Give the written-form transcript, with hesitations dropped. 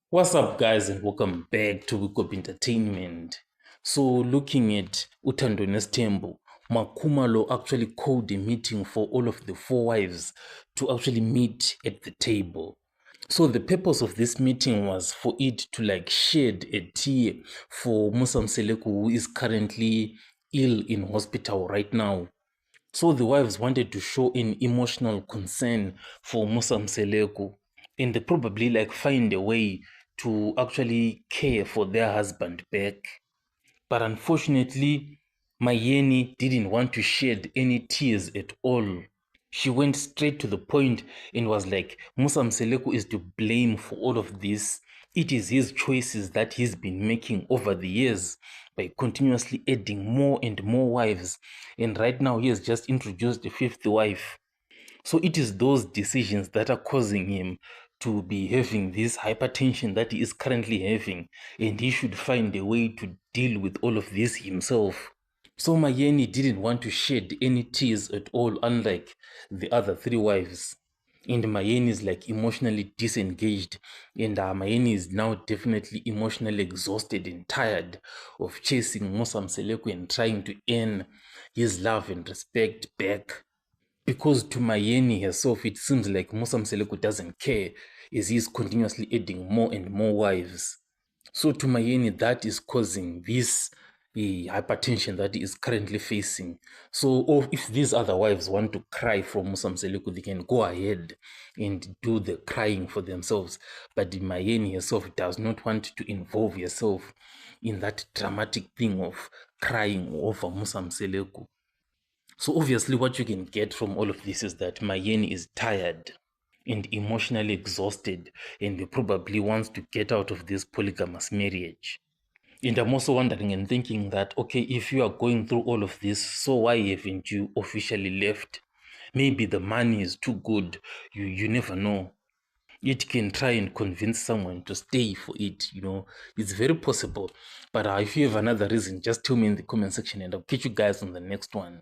What's up, guys, and welcome back to Wake Entertainment. So, looking at Utando Nestembo, Makumalo actually called a meeting for all of the four wives to actually meet at the table. So, the purpose of this meeting was for it to shed a tear for Musa Mseleku, who is currently ill in hospital right now. So, the wives wanted to show an emotional concern for Musa Mseleku, and they probably find a way to actually care for their husband back. But unfortunately, Mayeni didn't want to shed any tears at all. She went straight to the point and was like, Musa Mseleku is to blame for all of this. It is his choices that he's been making over the years by continuously adding more and more wives. And right now, he has just introduced the fifth wife. So it is those decisions that are causing him to be having this hypertension that he is currently having, and he should find a way to deal with all of this himself. So Mayeni didn't want to shed any tears at all, unlike the other three wives. And Mayeni is emotionally disengaged, and Mayeni is now definitely emotionally exhausted and tired of chasing Musa Mseleku and trying to earn his love and respect back. Because to Mayeni herself, it seems like Musa Mseleku doesn't care as he's continuously adding more and more wives. So to Mayeni, that is causing this hypertension that he is currently facing. So if these other wives want to cry for Musa Mseleku, they can go ahead and do the crying for themselves. But Mayeni herself does not want to involve herself in that dramatic thing of crying over Musa Mseleku. So obviously what you can get from all of this is that Mayeni is tired and emotionally exhausted, and he probably wants to get out of this polygamous marriage. And I'm also wondering and thinking that, okay, if you are going through all of this, so why haven't you officially left? Maybe the money is too good. You never know. It can try and convince someone to stay for it, it's very possible. But if you have another reason, just tell me in the comment section and I'll catch you guys on the next one.